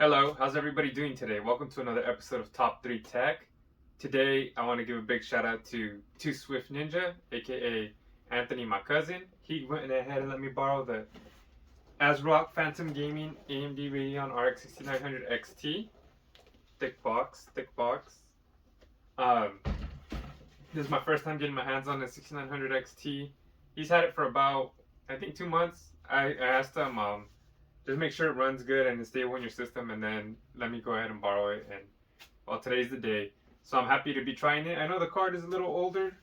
Hello, how's everybody doing today? Welcome to another episode of Top3Tech. Today, I want to give a big shout out to Two Swift Ninja, aka Anthony, my cousin. He went ahead and let me borrow the AsRock Phantom Gaming AMD Radeon RX 6900 XT. Thick box. Um, this is my first time getting my hands on the 6900 XT. He's had it for about, I think, 2 months. I asked him, just make sure it runs good and it's stable in your system, and then let me go ahead and borrow it. And well, today's the day, so I'm happy to be trying it. I know the card is a little older,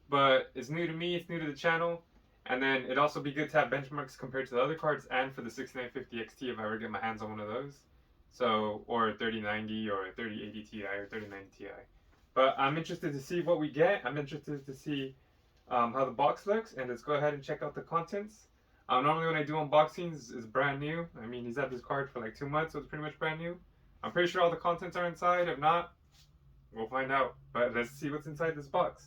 but it's new to me, it's new to the channel, and then it'd also be good to have benchmarks compared to the other cards, and for the 6950 XT if I ever get my hands on one of those. So, or 3090 or 3080 Ti or 3090 Ti. But I'm interested to see what we get. I'm interested to see how the box looks, and let's go ahead and check out the contents. Normally when I do unboxings, it's brand new. I mean, he's had this card for like 2 months, so it's pretty much brand new. I'm pretty sure all the contents are inside. If not, we'll find out. But let's see what's inside this box.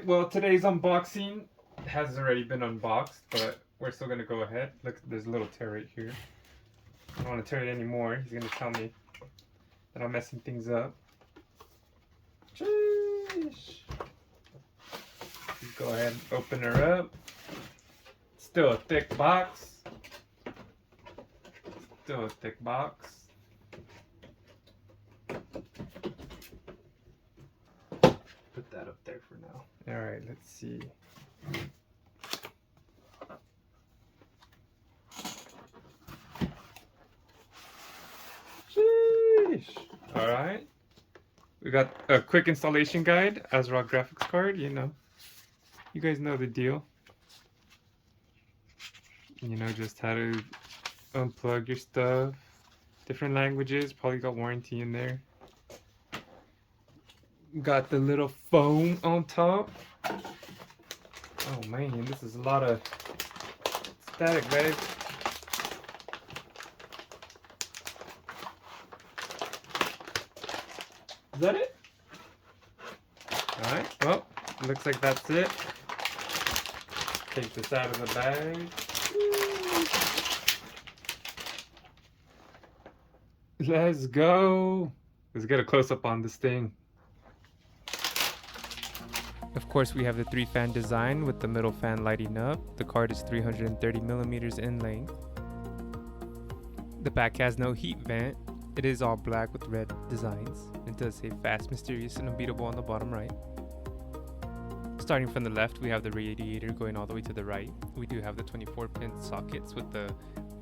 Well, today's unboxing has already been unboxed, but we're still going to go ahead. Look, there's a little tear right here. I don't want to tear it anymore. He's going to tell me that I'm messing things up. Sheesh. Let's go ahead and open her up. Still a thick box. Still a thick box. Put that up there for now. All right, let's see. Sheesh. All right. We got a quick installation guide, AsRock graphics card, you know. You guys know the deal. You know, just how to unplug your stuff. Different languages, probably got warranty in there. Got the little foam on top. Oh man, this is a lot of static, guys. Is that it? Alright, well, looks like that's it. Take this out of the bag. Let's go. Let's get a close-up on this thing. Of course, we have the 3-fan design with the middle fan lighting up. The card is 330 millimeters in length. The back has no heat vent. It is all black with red designs. It does say fast, mysterious, and unbeatable on the bottom right. Starting from the left, we have the radiator going all the way to the right. We do have the 24-pin sockets with the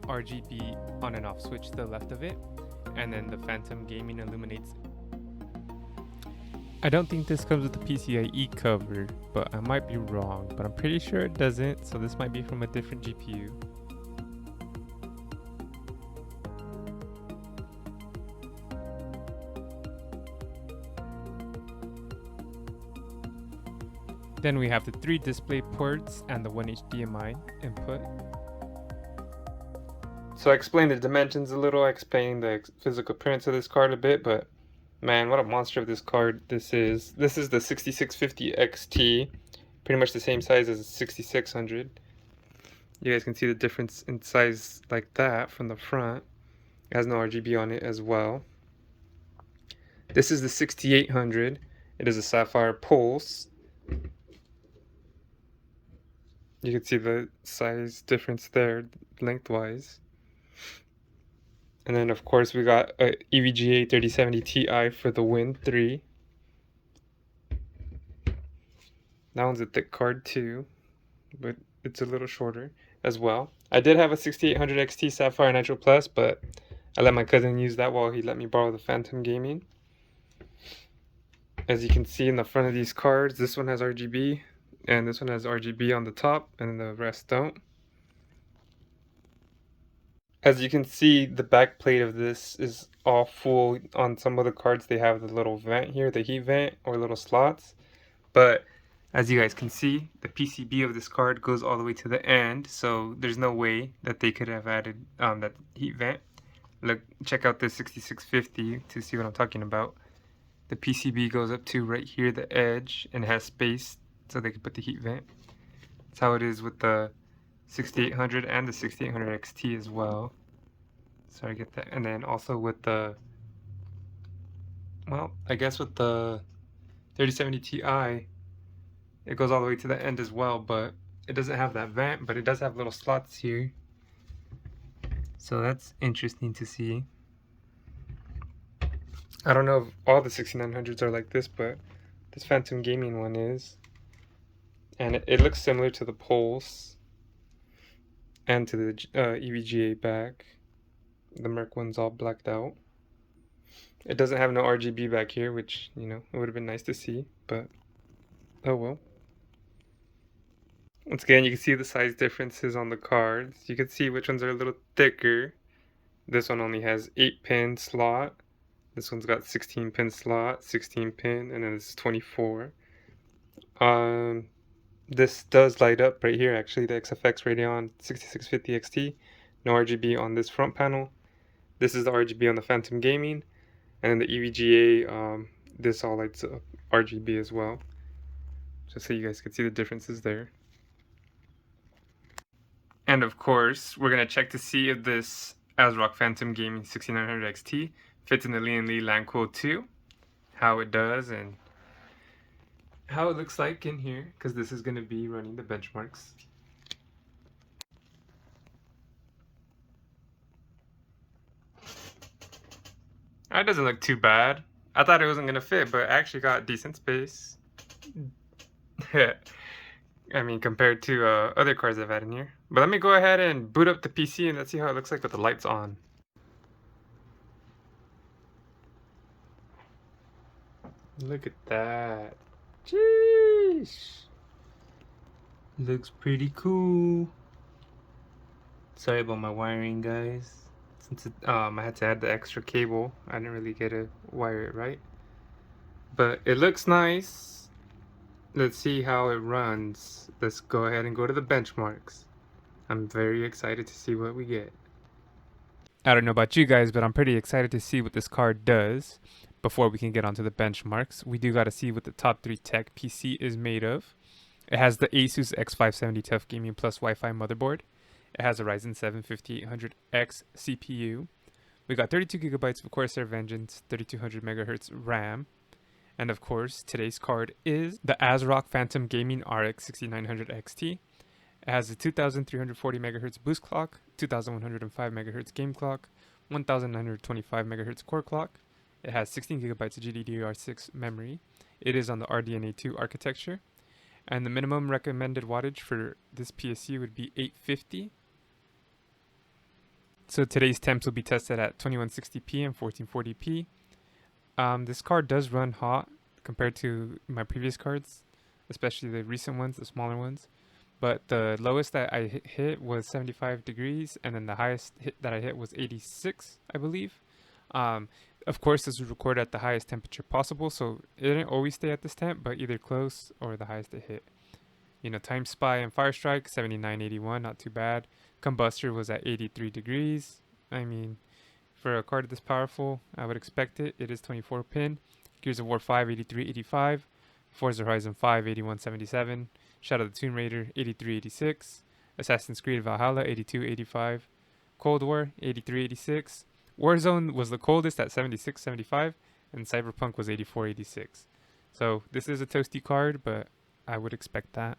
RGB on and off switch to the left of it. And then the Phantom Gaming illuminates. I don't think this comes with the PCIe cover, but I might be wrong, but I'm pretty sure it doesn't, so this might be from a different GPU. Then we have the 3 display ports and the 1 HDMI input. So I explained the dimensions a little, I explained the physical appearance of this card a bit, but man, what a monster of this card this is. This is the 6650 XT, pretty much the same size as the 6600. You guys can see the difference in size like that from the front. It has no RGB on it as well. This is the 6800. It is a Sapphire Pulse. You can see the size difference there, lengthwise. And then, of course, we got a EVGA 3070 Ti for the Win 3. That one's a thick card too, but it's a little shorter as well. I did have a 6800 XT Sapphire Nitro Plus, but I let my cousin use that while he let me borrow the Phantom Gaming. As you can see in the front of these cards, this one has RGB, and this one has RGB on the top, and the rest don't. As you can see, the back plate of this is all full. On some of the cards, they have the little vent here, the heat vent, or little slots. But as you guys can see, the PCB of this card goes all the way to the end, so there's no way that they could have added that heat vent. Look, check out this 6650 to see what I'm talking about. The PCB goes up to right here, the edge, and it has space so they can put the heat vent. That's how it is with the 6800 and the 6800 XT as well. Sorry, I get that. And then also with the, well, I guess with the 3070 Ti, it goes all the way to the end as well, but it doesn't have that vent, but it does have little slots here. So that's interesting to see. I don't know if all the 6900s are like this, but this Phantom Gaming one is. And it looks similar to the Pulse and to the EVGA back. The Merc one's all blacked out. It doesn't have no RGB back here, which, you know, it would have been nice to see, but oh well. Once again, you can see the size differences on the cards. You can see which ones are a little thicker. This one only has 8-pin slot. This one's got 16-pin slot, 16-pin, and then it's 24. This does light up right here, actually, the XFX Radeon 6650 XT. No RGB on this front panel. This is the RGB on the Phantom Gaming. And then the EVGA, this all lights up RGB as well. Just so you guys can see the differences there. And of course, we're going to check to see if this AsRock Phantom Gaming 6900 XT fits in the Lee & Lee Landcool 2. How it does and how it looks like in here, because this is going to be running the benchmarks. That doesn't look too bad. I thought it wasn't going to fit, but it actually got decent space. I mean, compared to other cards I've had in here. But let me go ahead and boot up the PC and let's see how it looks like with the lights on. Look at that. Jeez. Looks pretty cool. Sorry about my wiring, guys. Since I had to add the extra cable, I didn't really get to wire it right. But it looks nice. Let's see how it runs. Let's go ahead and go to the benchmarks. I'm very excited to see what we get. I don't know about you guys, but I'm pretty excited to see what this card does. Before we can get onto the benchmarks, we do got to see what the Top3Tech PC is made of. It has the Asus X570 Tough Gaming Plus Wi-Fi motherboard. It has a Ryzen 7 5800X CPU. We got 32 gigabytes of Corsair Vengeance, 3200 megahertz RAM. And of course, today's card is the AsRock Phantom Gaming RX 6900 XT. It has a 2340 megahertz boost clock, 2105 megahertz game clock, 1925 megahertz core clock. It has 16 gigabytes of GDDR6 memory. It is on the RDNA2 architecture. And the minimum recommended wattage for this PSU would be 850. So today's temps will be tested at 2160p and 1440p. This card does run hot compared to my previous cards, especially the recent ones, the smaller ones. But the lowest that I hit was 75 degrees, and then the highest hit that I hit was 86, I believe. Of course, this was recorded at the highest temperature possible, so it didn't always stay at this temp, but either close or the highest it hit. You know, Time Spy and Firestrike, 7981, not too bad. Kombuster was at 83 degrees. I mean, for a card this powerful, I would expect it. It is 24 pin. Gears of War 5, 8385. Forza Horizon 5, 8177. Shadow of the Tomb Raider, 8386. Assassin's Creed Valhalla, 8285. Cold War, 8386. Warzone was the coldest at 7675, and Cyberpunk was 8486. So this is a toasty card, but I would expect that.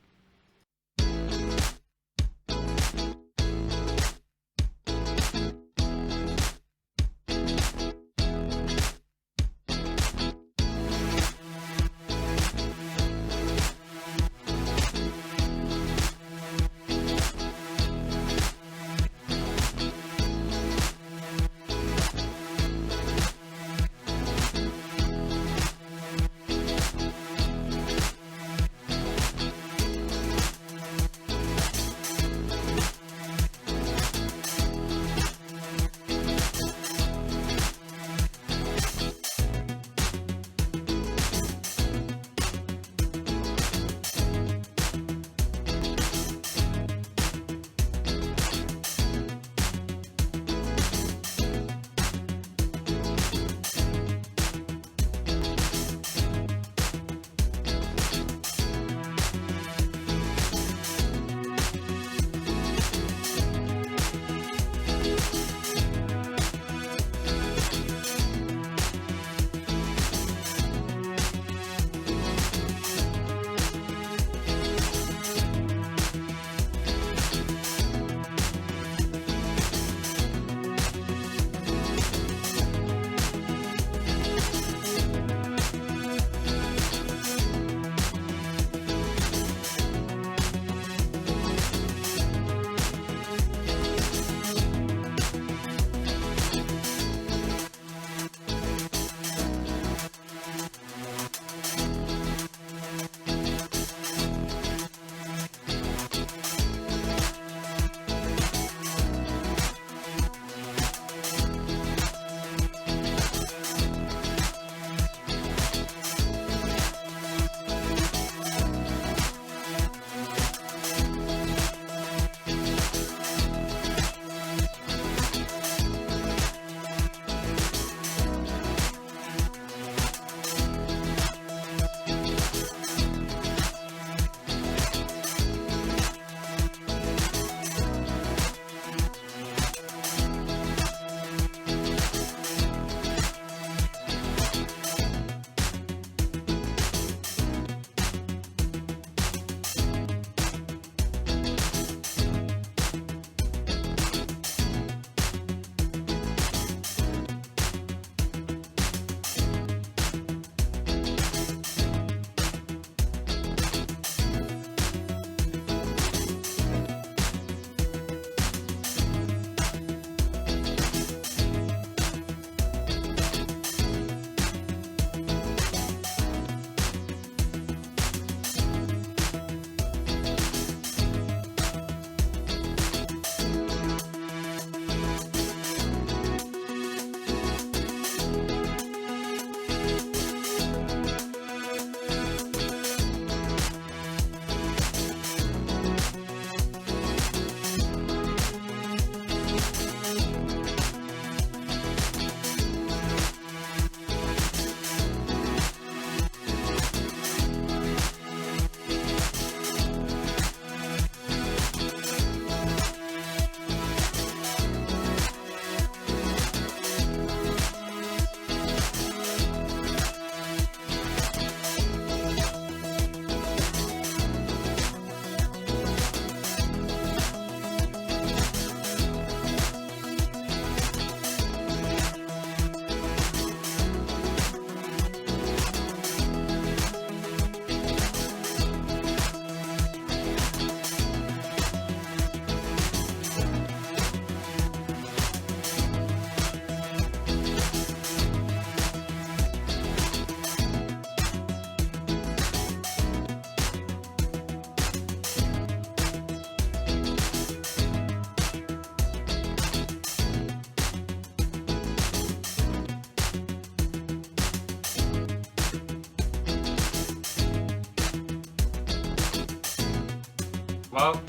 well,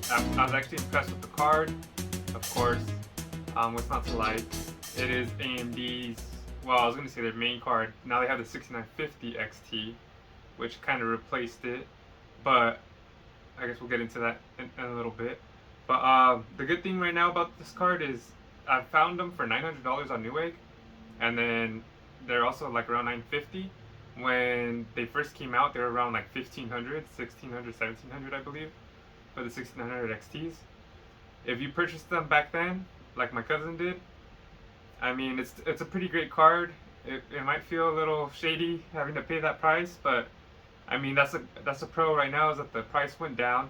I was actually impressed with the card. Of course, what's not to like? It is AMD's, well, I was going to say their main card. Now they have the 6950 XT, which kind of replaced it. But I guess we'll get into that in a little bit. But the good thing right now about this card is I found them for $900 on Newegg, and then they're also like around $950. When they first came out, they were around like $1,500, $1,600, $1,700, I believe, for the 6900 XTs. If you purchased them back then, like my cousin did, I mean, it's a pretty great card. It might feel a little shady having to pay that price, but I mean that's a pro right now is that the price went down.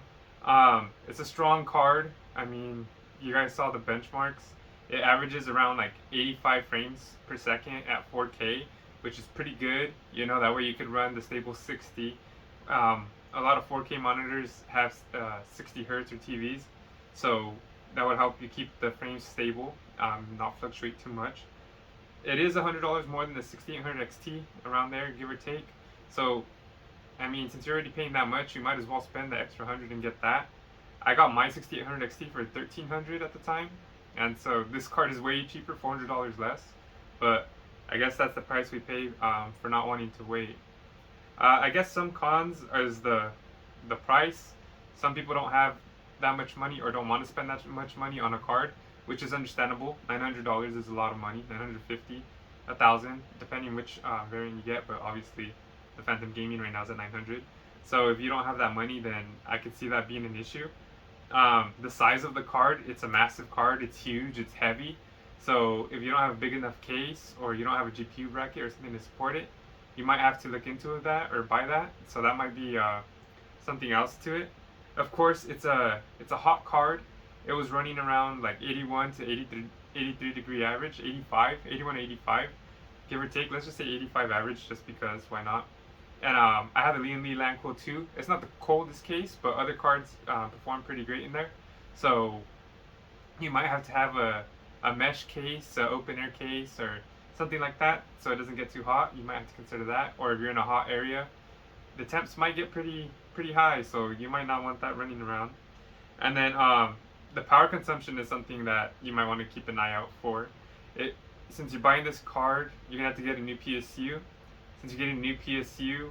It's a strong card. I mean, you guys saw the benchmarks. It averages around like 85 frames per second at 4K, which is pretty good. You know, that way you could run the stable 60. A lot of 4K monitors have 60 hertz or TVs, so that would help you keep the frames stable, not fluctuate too much. It is $100 more than the 6800 XT, around there, give or take. So, I mean, since you're already paying that much, you might as well spend the extra 100 and get that. I got my 6800 XT for $1,300 at the time, and so this card is way cheaper, $400 less. But I guess that's the price we pay for not wanting to wait. I guess some cons is the price. Some people don't have that much money or don't want to spend that much money on a card, which is understandable. $900 is a lot of money. $950, $1,000, depending which variant you get. But obviously, the Phantom Gaming right now is at $900. So if you don't have that money, then I could see that being an issue. The size of the card, it's a massive card. It's huge. It's heavy. So if you don't have a big enough case, or you don't have a GPU bracket or something to support it, you might have to look into that or buy that. So that might be something else to it. Of course, it's a hot card. It was running around like 81 to 83 degree average, 81 to 85, give or take. Let's just say 85 average, just because, why not? And I have a Lian Li Lanquo 2. It's not the coldest case, but other cards perform pretty great in there. So you might have to have a mesh case, an open air case, or something like that, so it doesn't get too hot. You might have to consider that. Or if you're in a hot area, the temps might get pretty high, so you might not want that running around. And then the power consumption is something that you might want to keep an eye out for. Since you're buying this card, you're gonna have to get a new PSU. Since you're getting a new PSU,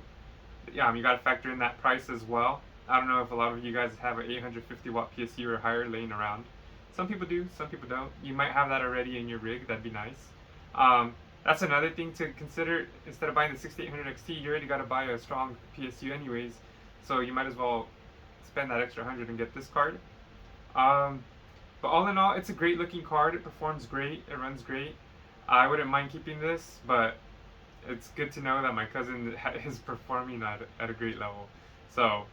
you gotta factor in that price as well. I don't know if a lot of you guys have an 850 watt PSU or higher laying around. Some people do, some people don't. You might have that already in your rig. That'd be nice. That's another thing to consider. Instead of buying the 6800 XT, you already got to buy a strong PSU anyways, so you might as well spend that extra 100 and get this card. But all in all, it's a great looking card. It performs great. It runs great. I wouldn't mind keeping this, but it's good to know that my cousin is performing at a great level. So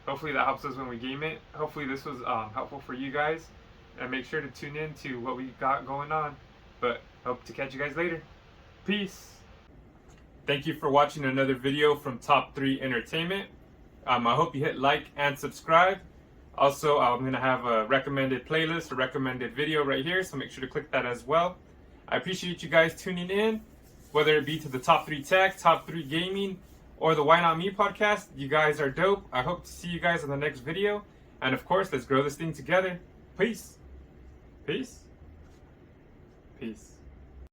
hopefully that helps us when we game it. Hopefully this was helpful for you guys, and make sure to tune in to what we got going on. But hope to catch you guys later. Peace. Thank you for watching another video from Top3 Entertainment. I hope you hit like and subscribe. Also, I'm going to have a recommended playlist, a recommended video right here, so make sure to click that as well. I appreciate you guys tuning in, whether it be to the Top3Tech, Top3 Gaming, or the Why Not Me podcast. You guys are dope. I hope to see you guys in the next video. And of course, let's grow this thing together. Peace. Peace. Peace.